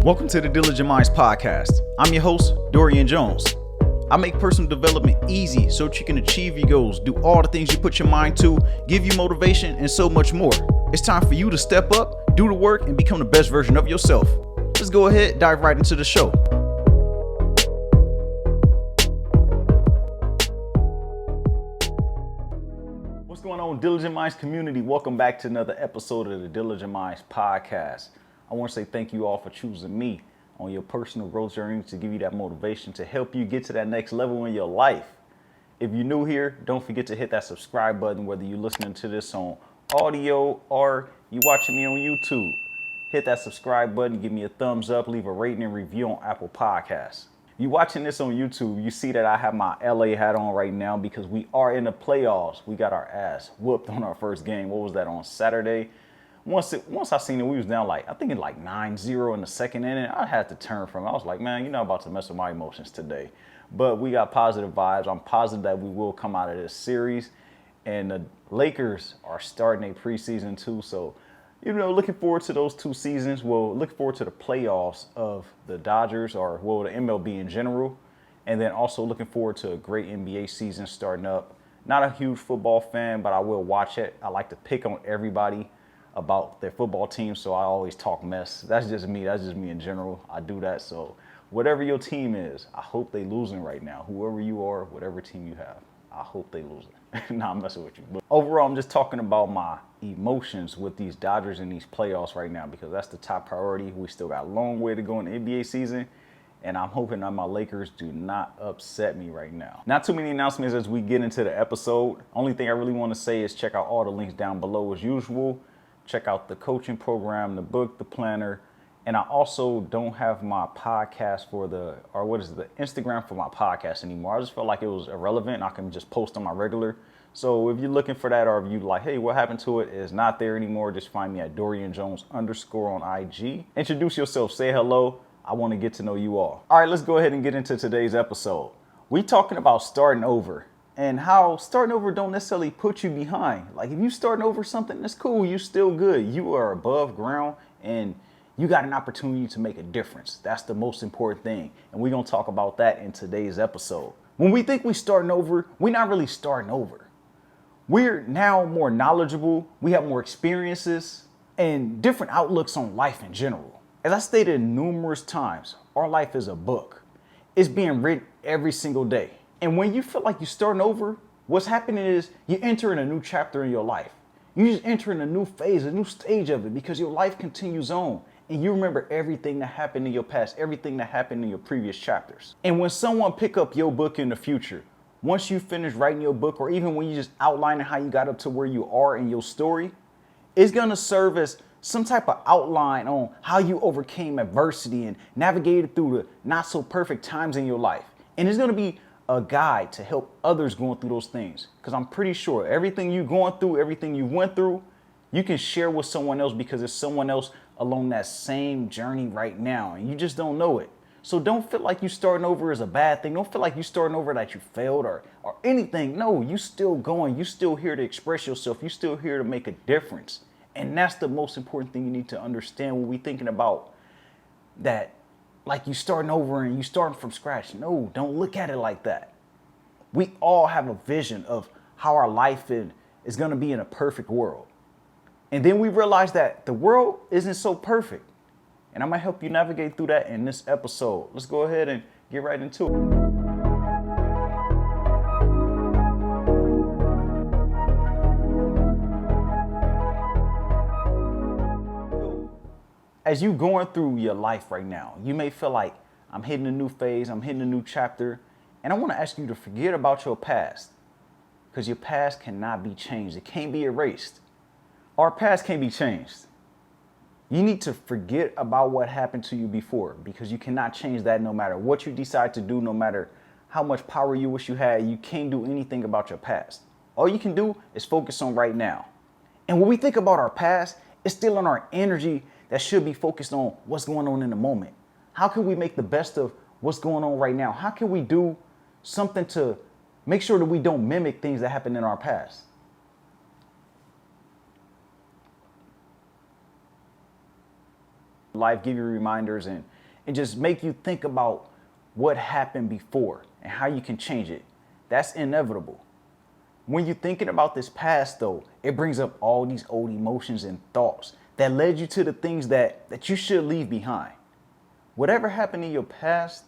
Welcome to the Diligent Minds podcast. I'm your host, Dorian Jones. I make personal development easy so that you can achieve your goals, do all the things you put your mind to, give you motivation, and so much more. It's time for you to step up, do the work, and become the best version of yourself. Let's go ahead, dive right into the show. What's going on, Diligent Minds community? Welcome back to another episode of the Diligent Minds podcast. I want to say thank you all for choosing me on your personal growth journey to give you that motivation to help you get to that next level in your life. If you're new here, don't forget to hit that subscribe button, whether you're listening to this on audio or you're watching me on YouTube. Hit that subscribe button, give me a thumbs up, leave a rating and review on Apple Podcasts. If you're watching this on YouTube, you see that I have my LA hat on right now because we are in the playoffs. We got our ass whooped on our first game. What was that, on Saturday? Once I seen it, we was down I think 9-0 in the second inning. I had to turn from it. I was like, man, you're not about to mess with my emotions today. But we got positive vibes. I'm positive that we will come out of this series. And the Lakers are starting a preseason too. So, looking forward to those two seasons. Well, looking forward to the playoffs of the Dodgers, or the MLB in general. And then also looking forward to a great NBA season starting up. Not a huge football fan, but I will watch it. I like to pick on everybody about their football team, so I always talk mess. That's just me in general. I do that. So whatever your team is, I hope they losing right now. Whoever you are, whatever team you have, I hope they losing. Nah, I'm messing with you. But overall, I'm just talking about my emotions with these Dodgers in these playoffs right now, because that's the top priority. We still got a long way to go in the NBA season, and I'm hoping that my Lakers do not upset me right now. Not too many announcements as we get into the episode. Only thing I really want to say is check out all the links down below as usual. Check out the coaching program, the book, the planner. And I also don't have my podcast the Instagram for my podcast anymore. I just felt like it was irrelevant. I can just post on my regular. So if you're looking for that, or if you like, hey, what happened to it? It's not there anymore. Just find me at Dorian Jones _ on IG. Introduce yourself, say hello. I want to get to know you all. All right, let's go ahead and get into today's episode. We talking about starting over. And how starting over don't necessarily put you behind. Like, if you starting over something, that's cool. You still good. You are above ground and you got an opportunity to make a difference. That's the most important thing. And we're going to talk about that in today's episode. When we think we starting over, we're not really starting over. We're now more knowledgeable. We have more experiences and different outlooks on life in general. As I stated numerous times, our life is a book. It's being written every single day. And when you feel like you're starting over, what's happening is you're entering a new chapter in your life. You're just entering a new phase, a new stage of it, because your life continues on. And you remember everything that happened in your past, everything that happened in your previous chapters. And when someone pick up your book in the future, once you finish writing your book, or even when you just outlining how you got up to where you are in your story, it's going to serve as some type of outline on how you overcame adversity and navigated through the not so perfect times in your life. And it's going to be a guide to help others going through those things. Because I'm pretty sure everything you're going through, everything you went through, you can share with someone else, because there's someone else along that same journey right now, and you just don't know it. So don't feel like you starting over is a bad thing. Don't feel like you starting over that you failed or anything. No, you still going. You still here to express yourself. You still here to make a difference. And that's the most important thing you need to understand when we thinking about that. Like you starting over and you starting from scratch. No, don't look at it like that. We all have a vision of how our life is going to be in a perfect world. And then we realize that the world isn't so perfect. And I'm going to help you navigate through that in this episode. Let's go ahead and get right into it. As you going through your life right now, you may feel like I'm hitting a new phase, I'm hitting a new chapter, and I want to ask you to forget about your past, because your past cannot be changed. It can't be erased. Our past can't be changed. You need to forget about what happened to you before, because you cannot change that no matter what you decide to do, no matter how much power you wish you had. You can't do anything about your past. All you can do is focus on right now. And when we think about our past, it's still in our energy that should be focused on what's going on in the moment. How can we make the best of what's going on right now? How can we do something to make sure that we don't mimic things that happened in our past? Life give you reminders, and and just make you think about what happened before and how you can change it. That's inevitable. When you're thinking about this past, though, it brings up all these old emotions and thoughts that led you to the things that you should leave behind. Whatever happened in your past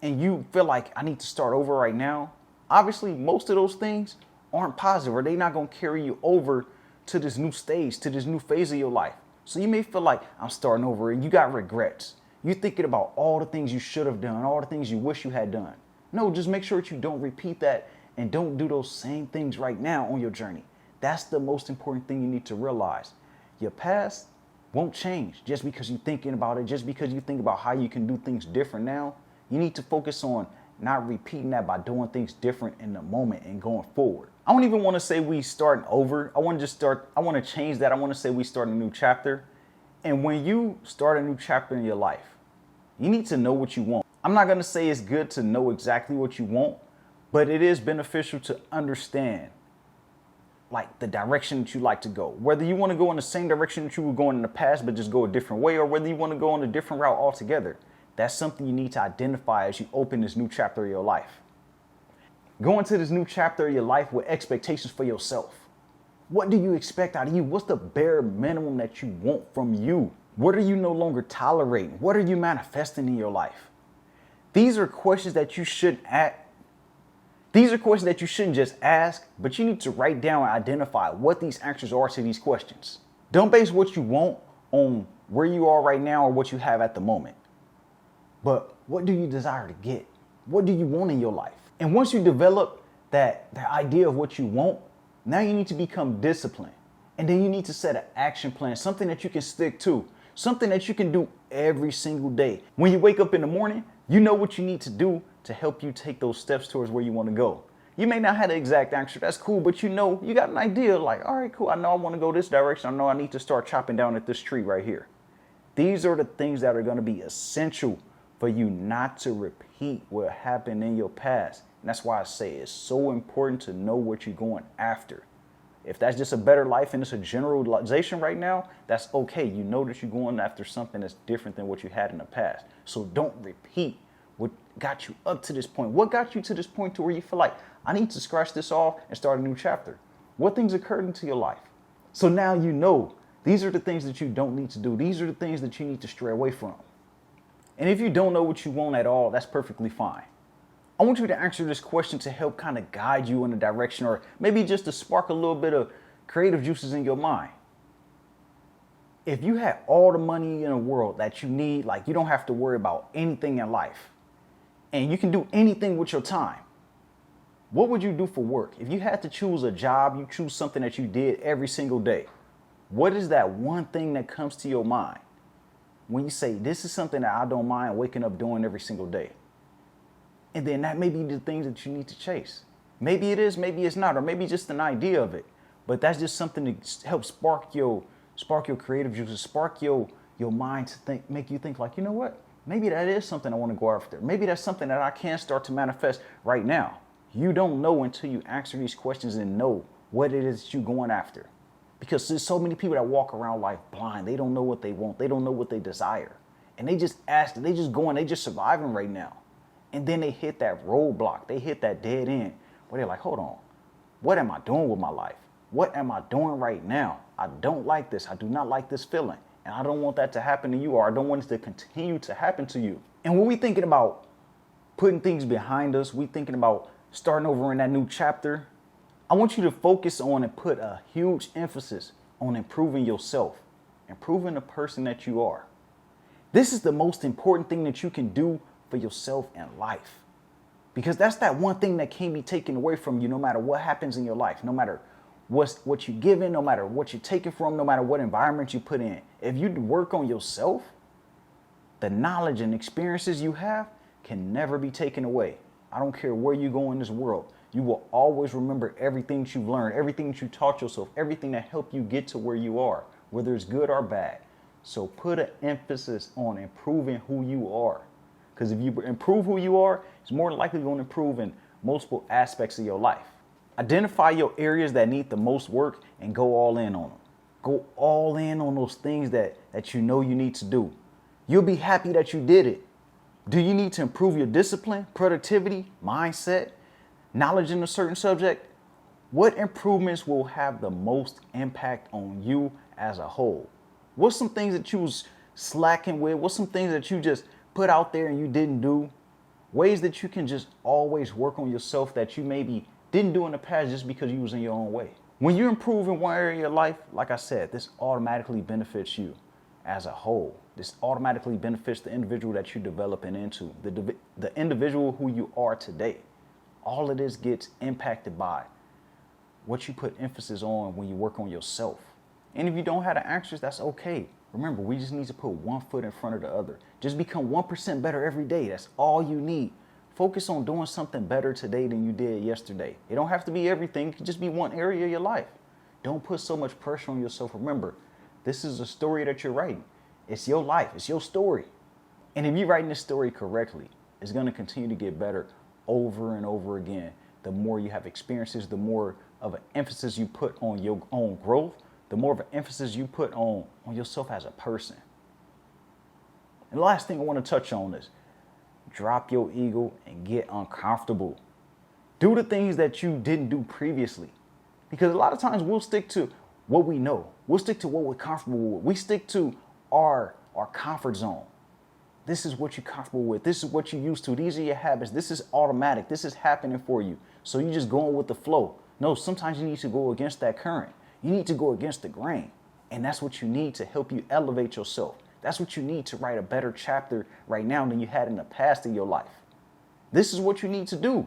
and you feel like I need to start over right now, obviously most of those things aren't positive, or they're not going to carry you over to this new stage, to this new phase of your life. So you may feel like I'm starting over and you got regrets. You're thinking about all the things you should have done, all the things you wish you had done. No, just make sure that you don't repeat that and don't do those same things right now on your journey. That's the most important thing you need to realize. Your past won't change just because you're thinking about it, just because you think about how you can do things different now. You need to focus on not repeating that by doing things different in the moment and going forward. I don't even want to say we starting over. I want to change that. I want to say we start a new chapter. And when you start a new chapter in your life, you need to know what you want. I'm not going to say it's good to know exactly what you want, but it is beneficial to understand like the direction that you like to go. Whether you want to go in the same direction that you were going in the past, but just go a different way, or whether you want to go on a different route altogether. That's something you need to identify as you open this new chapter of your life. Go into this new chapter of your life with expectations for yourself. What do you expect out of you? What's the bare minimum that you want from you? What are you no longer tolerating? What are you manifesting in your life? These are questions that you shouldn't just ask, but you need to write down and identify what these answers are to these questions. Don't base what you want on where you are right now or what you have at the moment. But what do you desire to get? What do you want in your life? And once you develop that idea of what you want, now you need to become disciplined. And then you need to set an action plan, something that you can stick to, something that you can do every single day. When you wake up in the morning, you know what you need to do to help you take those steps towards where you want to go. You may not have the exact answer, that's cool, but you know, you got an idea like, all right, cool, I know I want to go this direction. I know I need to start chopping down at this tree right here. These are the things that are going to be essential for you not to repeat what happened in your past. And that's why I say it's so important to know what you're going after. If that's just a better life and it's a generalization right now, that's okay. You know that you're going after something that's different than what you had in the past. So don't repeat what got you up to this point. What got you to this point to where you feel like, I need to scratch this off and start a new chapter? What things occurred into your life? So now you know these are the things that you don't need to do. These are the things that you need to stray away from. And if you don't know what you want at all, that's perfectly fine. I want you to answer this question to help kind of guide you in a direction, or maybe just to spark a little bit of creative juices in your mind. If you had all the money in the world that you need, like you don't have to worry about anything in life, and you can do anything with your time, what would you do for work? If you had to choose a job, you choose something that you did every single day. What is that one thing that comes to your mind when you say, this is something that I don't mind waking up doing every single day? And then that may be the things that you need to chase. Maybe it is, maybe it's not, or maybe just an idea of it. But that's just something to help spark your creative juices, spark your mind to think, make you think like, you know what? Maybe that is something I want to go after. Maybe that's something that I can start to manifest right now. You don't know until you answer these questions and know what it is that you're going after. Because there's so many people that walk around life blind. They don't know what they want. They don't know what they desire. And they just ask, they just going, they just surviving right now. And then they hit that roadblock. They hit that dead end where they're like, hold on, what am I doing with my life? What am I doing right now? I don't like this. I do not like this feeling. And I don't want that to happen to you, or I don't want it to continue to happen to you. And when we thinking about putting things behind us, we thinking about starting over in that new chapter, I want you to focus on and put a huge emphasis on improving yourself, improving the person that you are. This is the most important thing that you can do for yourself in life, because that's that one thing that can't be taken away from you no matter what happens in your life, no matter what you give in, no matter what you're taking from, no matter what environment you put in. If you work on yourself, the knowledge and experiences you have can never be taken away. I don't care where you go in this world. You will always remember everything that you've learned, everything that you taught yourself, everything that helped you get to where you are, whether it's good or bad. So put an emphasis on improving who you are. Because if you improve who you are, it's more than likely going to improve in multiple aspects of your life. Identify your areas that need the most work and go all in on them. Go all in on those things that you know you need to do. You'll be happy that you did it. Do you need to improve your discipline, productivity, mindset, knowledge in a certain subject? What improvements will have the most impact on you as a whole? What's some things that you was slacking with? What's some things that you just put out there and you didn't do? Ways that you can just always work on yourself that you maybe didn't do in the past just because you was in your own way. When you improve in one area of your life, like I said, this automatically benefits you as a whole. This automatically benefits the individual that you're developing into, the individual who you are today. All of this gets impacted by what you put emphasis on when you work on yourself. And if you don't have the answers, that's okay. Remember, we just need to put one foot in front of the other. Just become 1% better every day. That's all you need. Focus on doing something better today than you did yesterday. It don't have to be everything. It can just be one area of your life. Don't put so much pressure on yourself. Remember, this is a story that you're writing. It's your life. It's your story. And if you're writing this story correctly, it's going to continue to get better over and over again. The more you have experiences, the more of an emphasis you put on your own growth, the more of an emphasis you put on yourself as a person. And the last thing I want to touch on is drop your ego and get uncomfortable. Do the things that you didn't do previously. Because a lot of times we'll stick to what we know. We'll stick to what we're comfortable with. We stick to our comfort zone. This is what you're comfortable with. This is what you're used to. These are your habits. This is automatic. This is happening for you. So you're just going with the flow. No, sometimes you need to go against that current. You need to go against the grain. And that's what you need to help you elevate yourself. That's what you need to write a better chapter right now than you had in the past of your life. This is what you need to do.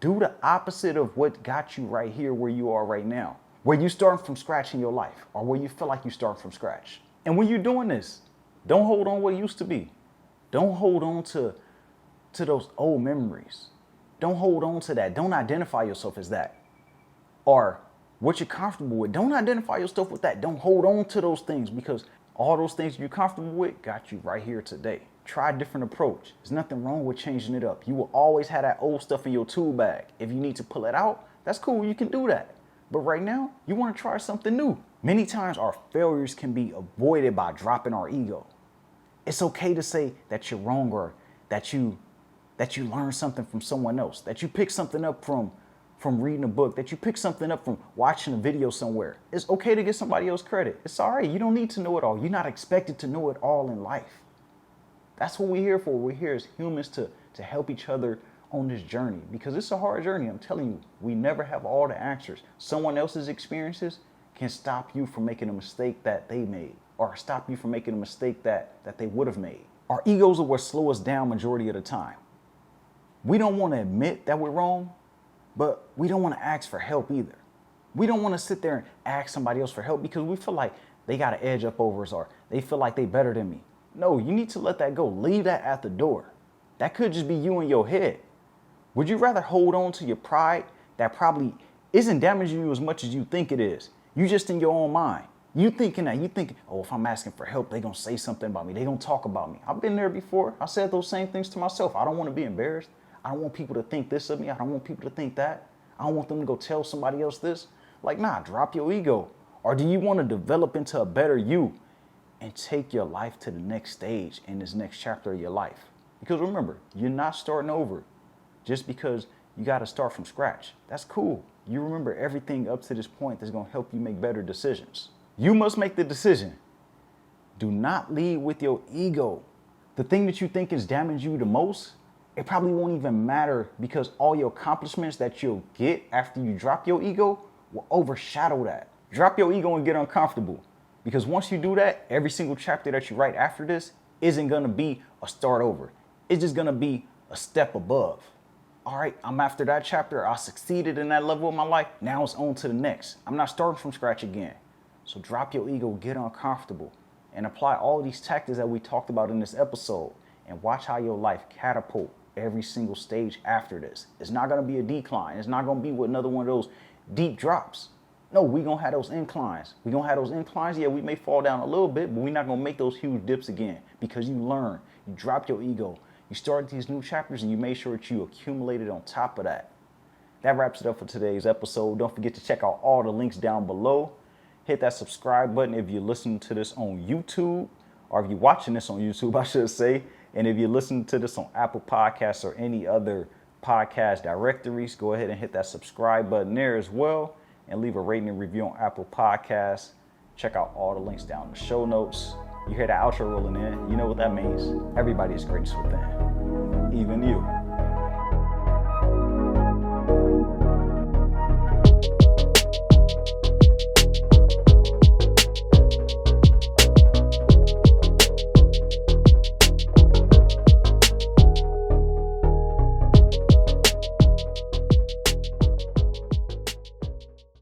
Do the opposite of what got you right here where you are right now. Where you starting from scratch in your life, or where you feel like you start from scratch. And when you're doing this, don't hold on what used to be. Don't hold on to those old memories. Don't hold on to that. Don't identify yourself as that. Or what you're comfortable with. Don't identify yourself with that. Don't hold on to those things, because all those things you're comfortable with got you right here today. Try a different approach. There's nothing wrong with changing it up. You will always have that old stuff in your tool bag. If you need to pull it out, that's cool. You can do that. But right now, you want to try something new. Many times our failures can be avoided by dropping our ego. It's okay to say that you're wrong, or that you learned something from someone else, that you picked something up from reading a book, that you picked something up from watching a video somewhere. It's okay to give somebody else credit. It's all right. You don't need to know it all. You're not expected to know it all in life. That's what we're here for. We're here as humans to help each other on this journey, because it's a hard journey. I'm telling you, we never have all the answers. Someone else's experiences can stop you from making a mistake that they made, or stop you from making a mistake that they would have made. Our egos are what slow us down majority of the time. We don't want to admit that we're wrong, but we don't want to ask for help either. We don't want to sit there and ask somebody else for help because we feel like they got an edge up over us, or they feel like they better than me. No, you need to let that go. Leave that at the door. That could just be you in your head. Would you rather hold on to your pride that probably isn't damaging you as much as you think it is? You just in your own mind. You thinking, oh, if I'm asking for help, they're going to say something about me. They're going to talk about me. I've been there before. I said those same things to myself. I don't want to be embarrassed. I don't want people to think this of me. I don't want people to think that. I don't want them to go tell somebody else this. Like, nah, drop your ego. Or do you want to develop into a better you and take your life to the next stage in this next chapter of your life? Because remember, you're not starting over just because you got to start from scratch. That's cool. You remember everything up to this point that's going to help you make better decisions. You must make the decision. Do not lead with your ego. The thing that you think is damaging you the most, it probably won't even matter, because all your accomplishments that you'll get after you drop your ego will overshadow that. Drop your ego and get uncomfortable. Because once you do that, every single chapter that you write after this isn't going to be a start over. It's just going to be a step above. All right, I'm after that chapter. I succeeded in that level of my life. Now it's on to the next. I'm not starting from scratch again. So drop your ego, get uncomfortable, and apply all these tactics that we talked about in this episode, and watch how your life catapult every single stage after this. It's not going to be a decline. It's not going to be with another one of those deep drops. No, we're going to have those inclines. We're going to have those inclines. Yeah, we may fall down a little bit, but we're not going to make those huge dips again, because you learn. You drop your ego. You start these new chapters, and you make sure that you accumulated on top of that. That wraps it up for today's episode. Don't forget to check out all the links down below. Hit that subscribe button if you're listening to this on YouTube, or if you're watching this on YouTube, I should say, and if you're listening to this on Apple Podcasts or any other podcast directories, go ahead and hit that subscribe button there as well, and leave a rating and review on Apple Podcasts. Check out all the links down in the show notes. You hear the outro rolling in, you know what that means. Everybody is greatness within, even you.